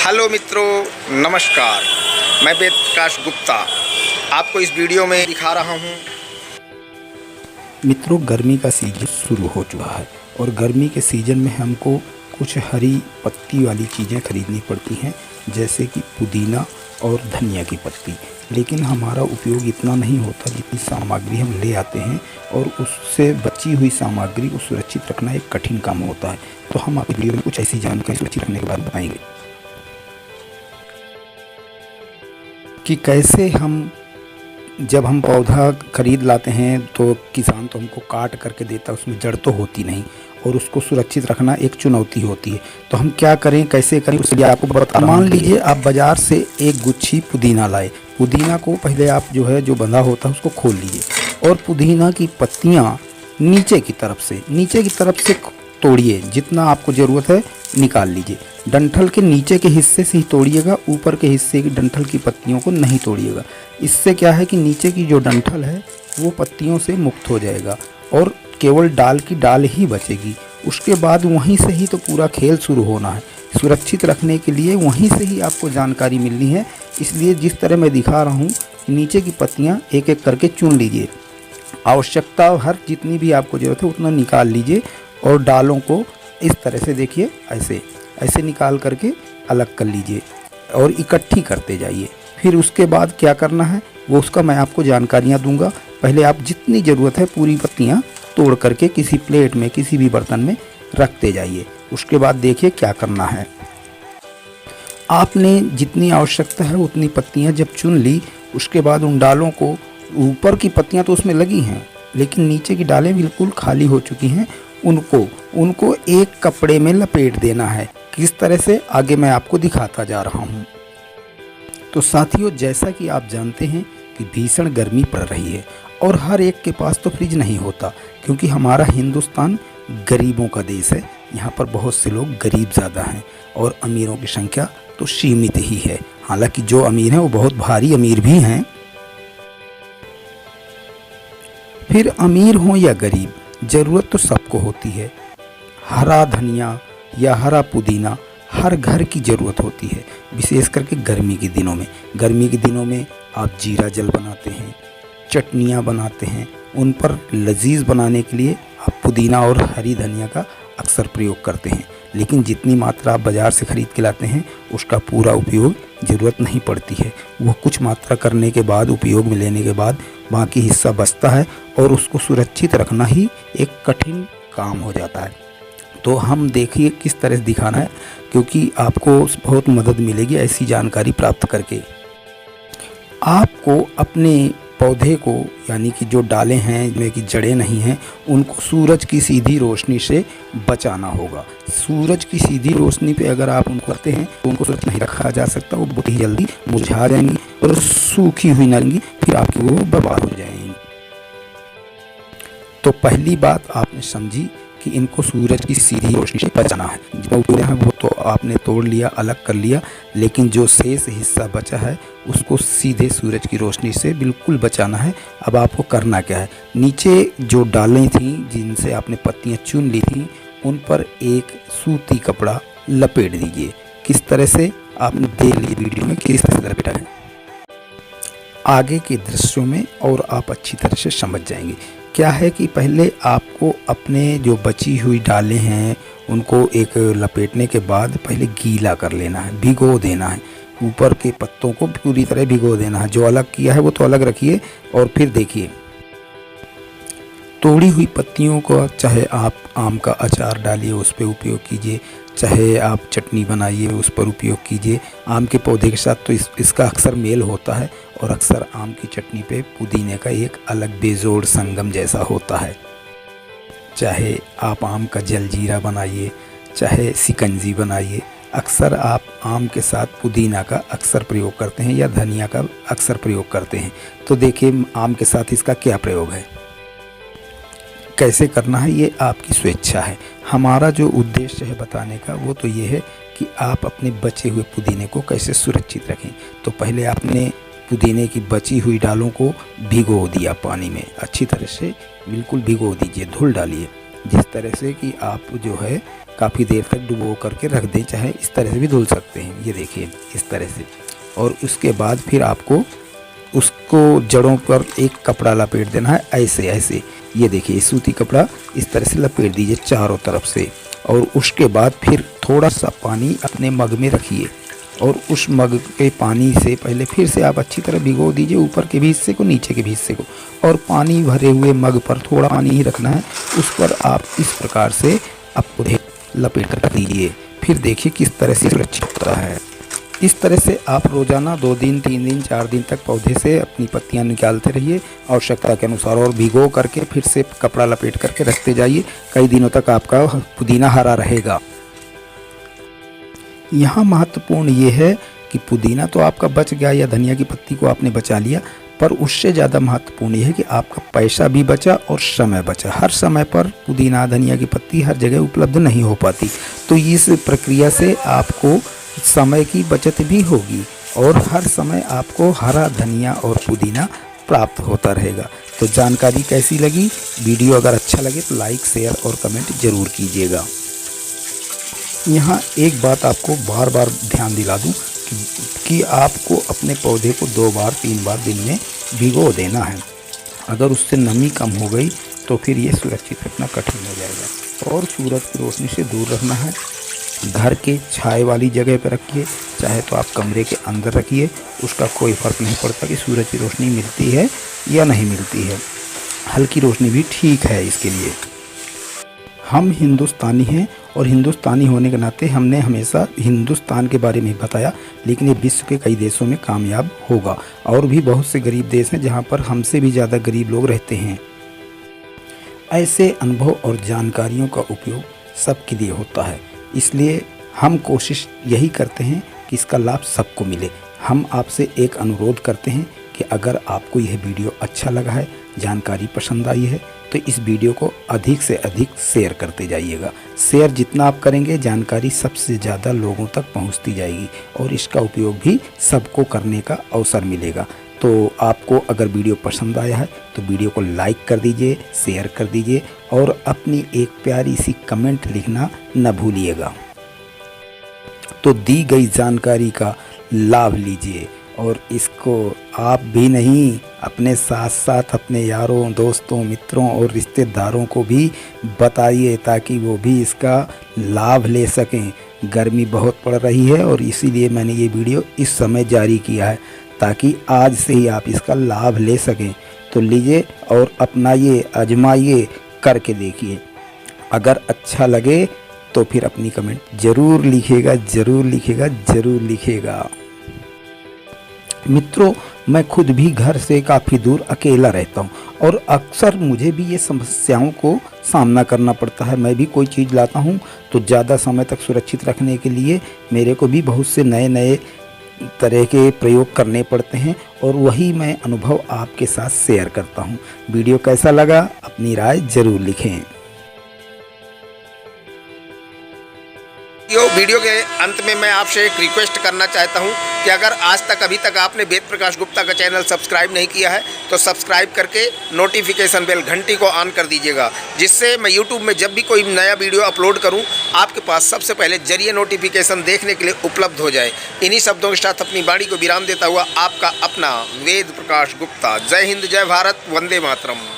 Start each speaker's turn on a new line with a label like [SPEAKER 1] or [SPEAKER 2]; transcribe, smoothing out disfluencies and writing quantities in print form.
[SPEAKER 1] Hello मित्रों, नमस्कार। मैं वेद प्रकाश गुप्ता आपको इस वीडियो में दिखा रहा हूँ।
[SPEAKER 2] मित्रों, गर्मी का सीजन शुरू हो चुका है और गर्मी के सीजन में हमको कुछ हरी पत्ती वाली चीज़ें खरीदनी पड़ती हैं, जैसे कि पुदीना और धनिया की पत्ती। लेकिन हमारा उपयोग इतना नहीं होता जितनी सामग्री हम ले आते हैं, और उससे बची हुई सामग्री को सुरक्षित रखना एक कठिन काम होता है। तो हम आपकी वीडियो में कुछ ऐसी जानकारी सुरक्षित रखने के बारे में बताएंगे कि कैसे जब हम पौधा खरीद लाते हैं तो किसान तो हमको काट करके देता है, उसमें जड़ तो होती नहीं, और उसको सुरक्षित रखना एक चुनौती होती है। तो हम क्या करें, कैसे करें, उसके लिए आपको बता रहा हूं। मान लीजिए आप बाज़ार से एक गुच्छी पुदीना लाए। पुदीना को पहले आप जो बंधा होता है उसको खोल लीजिए, और पुदीना की पत्तियाँ नीचे की तरफ से तोड़िए। जितना आपको ज़रूरत है निकाल लीजिए। डंठल के नीचे के हिस्से से ही तोड़िएगा, ऊपर के हिस्से की डंठल की पत्तियों को नहीं तोड़िएगा। इससे क्या है कि नीचे की जो डंठल है वो पत्तियों से मुक्त हो जाएगा और केवल डाल की डाल ही बचेगी। उसके बाद वहीं से ही तो पूरा खेल शुरू होना है। सुरक्षित रखने के लिए वहीं से ही आपको जानकारी मिलनी है। इसलिए जिस तरह मैं दिखा रहा हूँ, नीचे की पत्तियाँ एक एक करके चुन लीजिए। आवश्यकता हर जितनी भी आपको ज़रूरत है उतना निकाल लीजिए, और डालों को इस तरह से देखिए, ऐसे निकाल करके अलग कर लीजिए और इकट्ठी करते जाइए। फिर उसके बाद क्या करना है वो उसका मैं आपको जानकारियाँ दूंगा। पहले आप जितनी ज़रूरत है पूरी पत्तियाँ तोड़ करके किसी प्लेट में, किसी भी बर्तन में रखते जाइए। उसके बाद देखिए क्या करना है। आपने जितनी आवश्यकता है उतनी पत्तियाँ जब चुन ली, उसके बाद उन डालों को, ऊपर की पत्तियाँ तो उसमें लगी हैं लेकिन नीचे की डालें बिल्कुल खाली हो चुकी हैं, उनको एक कपड़े में लपेट देना है। किस तरह से, आगे मैं आपको दिखाता जा रहा हूँ। तो साथियों, जैसा कि आप जानते हैं कि भीषण गर्मी पड़ रही है और हर एक के पास तो फ्रिज नहीं होता, क्योंकि हमारा हिंदुस्तान गरीबों का देश है। यहाँ पर बहुत से लोग गरीब ज़्यादा हैं और अमीरों की संख्या तो सीमित ही है। हालांकि जो अमीर हैं वो बहुत भारी अमीर भी हैं। फिर अमीर हो या गरीब, ज़रूरत तो सबको होती है। हरा धनिया या हरा पुदीना हर घर की ज़रूरत होती है, विशेष करके गर्मी के दिनों में। गर्मी के दिनों में आप जीरा जल बनाते हैं, चटनियाँ बनाते हैं। उन पर लजीज बनाने के लिए आप पुदीना और हरी धनिया का अक्सर प्रयोग करते हैं। लेकिन जितनी मात्रा आप बाज़ार से ख़रीद के लाते हैं उसका पूरा उपयोग ज़रूरत नहीं पड़ती है। वो कुछ मात्रा करने के बाद, उपयोग में लेने के बाद बाकी हिस्सा बचता है, और उसको सुरक्षित रखना ही एक कठिन काम हो जाता है। तो हम देखिए किस तरह से दिखाना है, क्योंकि आपको बहुत मदद मिलेगी ऐसी जानकारी प्राप्त करके। आपको अपने पौधे को, यानी कि जो डालें हैं जिनमें कि जड़ें नहीं हैं, उनको सूरज की सीधी रोशनी से बचाना होगा। सूरज की सीधी रोशनी पे अगर आप उनको रखते हैं तो उनको सुरक्षित नहीं रखा जा सकता। वो बहुत ही जल्दी मुरझा जाएंगी और सूखी हुई न रहेंगी, फिर आपकी वो बर्बाद हो जाएंगी। तो पहली बात आपने समझी कि इनको सूरज की सीधी रोशनी से बचाना है। जो तोड़े हैं वो तो आपने तोड़ लिया, अलग कर लिया, लेकिन जो शेष हिस्सा बचा है उसको सीधे सूरज की रोशनी से बिल्कुल बचाना है। अब आपको करना क्या है, नीचे जो डालें थीं जिनसे आपने पत्तियां चुन ली थीं, उन पर एक सूती कपड़ा लपेट दीजिए। किस तरह से आपने देख लीजिए वीडियो में किस तरह से लपेटा है, आगे के दृश्यों में, और आप अच्छी तरह से समझ जाएंगे। क्या है कि पहले आपको अपने जो बची हुई डालें हैं उनको एक लपेटने के बाद पहले गीला कर लेना है, भिगो देना है। ऊपर के पत्तों को पूरी तरह भिगो देना है। जो अलग किया है वो तो अलग रखिए, और फिर देखिए तोड़ी हुई पत्तियों को, चाहे आप आम का अचार डालिए उस पर उपयोग कीजिए, चाहे आप चटनी बनाइए उस पर उपयोग कीजिए। आम के पौधे के साथ तो इसका अक्सर मेल होता है, और अक्सर आम की चटनी पे पुदीने का एक अलग बेजोड़ संगम जैसा होता है। चाहे आप आम का जलजीरा बनाइए, चाहे शिकंजी बनाइए, अक्सर आप आम के साथ पुदीना का अक्सर प्रयोग करते हैं या धनिया का अक्सर प्रयोग करते हैं। तो देखिए आम के साथ इसका क्या प्रयोग है, कैसे करना है, ये आपकी स्वेच्छा है। हमारा जो उद्देश्य है बताने का वो तो ये है कि आप अपने बचे हुए पुदीने को कैसे सुरक्षित रखें। तो पहले आपने पुदीने की बची हुई डालों को भिगो दिया पानी में, अच्छी तरह से बिल्कुल भिगो दीजिए, धुल डालिए। जिस तरह से कि आप जो है काफ़ी देर तक डुबो करके रख दें, चाहे इस तरह से भी धुल सकते हैं, ये देखिए इस तरह से। और उसके बाद फिर आपको उसको जड़ों पर एक कपड़ा लपेट देना है, ऐसे ऐसे, ये देखिए सूती कपड़ा इस तरह से लपेट दीजिए चारों तरफ से। और उसके बाद फिर थोड़ा सा पानी अपने मग में रखिए और उस मग के पानी से पहले फिर से आप अच्छी तरह भिगो दीजिए ऊपर के भी हिस्से को, नीचे के भी हिस्से को। और पानी भरे हुए मग पर थोड़ा पानी ही रखना है, उस पर आप इस प्रकार से आपको लपेट कर रख दीजिए। फिर देखिए किस तरह से सुरक्षित होता है। इस तरह से आप रोज़ाना 2 दिन 3 दिन 4 दिन तक पौधे से अपनी पत्तियां निकालते रहिए आवश्यकता के अनुसार, और भिगो करके फिर से कपड़ा लपेट करके रखते जाइए। कई दिनों तक आपका पुदीना हरा रहेगा। यहाँ महत्वपूर्ण ये है कि पुदीना तो आपका बच गया या धनिया की पत्ती को आपने बचा लिया, पर उससे ज़्यादा महत्वपूर्ण ये है कि आपका पैसा भी बचा और समय बचा। हर समय पर पुदीना धनिया की पत्ती हर जगह उपलब्ध नहीं हो पाती, तो इस प्रक्रिया से आपको समय की बचत भी होगी और हर समय आपको हरा धनिया और पुदीना प्राप्त होता रहेगा। तो जानकारी कैसी लगी? वीडियो अगर अच्छा लगे तो लाइक शेयर और कमेंट ज़रूर कीजिएगा। यहाँ एक बात आपको बार बार ध्यान दिला दूँ कि आपको अपने पौधे को 2 बार 3 बार दिन में भिगो देना है। अगर उससे नमी कम हो गई तो फिर ये सुरक्षित रखना कठिन हो जाएगा। और सूरज की रोशनी से दूर रखना है। घर के छाए वाली जगह पर रखिए, चाहे तो आप कमरे के अंदर रखिए, उसका कोई फ़र्क नहीं पड़ता कि सूरज की रोशनी मिलती है या नहीं मिलती है। हल्की रोशनी भी ठीक है इसके लिए। हम हिंदुस्तानी हैं और हिंदुस्तानी होने के नाते हमने हमेशा हिंदुस्तान के बारे में बताया, लेकिन ये विश्व के कई देशों में कामयाब होगा। और भी बहुत से गरीब देश हैं जहाँ पर हमसे भी ज़्यादा गरीब लोग रहते हैं। ऐसे अनुभव और जानकारियों का उपयोग सबके लिए होता है, इसलिए हम कोशिश यही करते हैं कि इसका लाभ सबको मिले। हम आपसे एक अनुरोध करते हैं कि अगर आपको यह वीडियो अच्छा लगा है, जानकारी पसंद आई है, तो इस वीडियो को अधिक से अधिक शेयर करते जाइएगा। शेयर जितना आप करेंगे, जानकारी सबसे ज़्यादा लोगों तक पहुंचती जाएगी और इसका उपयोग भी सबको करने का अवसर मिलेगा। तो आपको अगर वीडियो पसंद आया है तो वीडियो को लाइक कर दीजिए, शेयर कर दीजिए और अपनी एक प्यारी सी कमेंट लिखना न भूलिएगा। तो दी गई जानकारी का लाभ लीजिए और इसको आप भी नहीं, अपने साथ साथ अपने यारों दोस्तों मित्रों और रिश्तेदारों को भी बताइए ताकि वो भी इसका लाभ ले सकें। गर्मी बहुत पड़ रही है और इसीलिए मैंने ये वीडियो इस समय जारी किया है ताकि आज से ही आप इसका लाभ ले सकें। तो लीजिए और अपनाइए, आजमाइए, करके देखिए। अगर अच्छा लगे तो फिर अपनी कमेंट ज़रूर लिखिएगा, ज़रूर लिखिएगा, ज़रूर लिखिएगा। मित्रों, मैं खुद भी घर से काफ़ी दूर अकेला रहता हूँ और अक्सर मुझे भी ये समस्याओं को सामना करना पड़ता है। मैं भी कोई चीज़ लाता हूँ तो ज़्यादा समय तक सुरक्षित रखने के लिए मेरे को भी बहुत से नए नए तरह के प्रयोग करने पड़ते हैं और वही मैं अनुभव आपके साथ शेयर करता हूँ। वीडियो कैसा लगा अपनी राय ज़रूर लिखें।
[SPEAKER 1] वीडियो के अंत में मैं आपसे एक रिक्वेस्ट करना चाहता हूं कि अगर आज तक अभी तक आपने वेद प्रकाश गुप्ता का चैनल सब्सक्राइब नहीं किया है तो सब्सक्राइब करके नोटिफिकेशन बेल घंटी को ऑन कर दीजिएगा, जिससे मैं यूट्यूब में जब भी कोई नया वीडियो अपलोड करूं आपके पास सबसे पहले जरिए नोटिफिकेशन देखने के लिए उपलब्ध हो जाए। इन्हीं शब्दों के साथ अपनी वाणी को विराम देता हुआ आपका अपना वेद प्रकाश गुप्ता। जय हिंद, जय भारत, वंदे मातरम।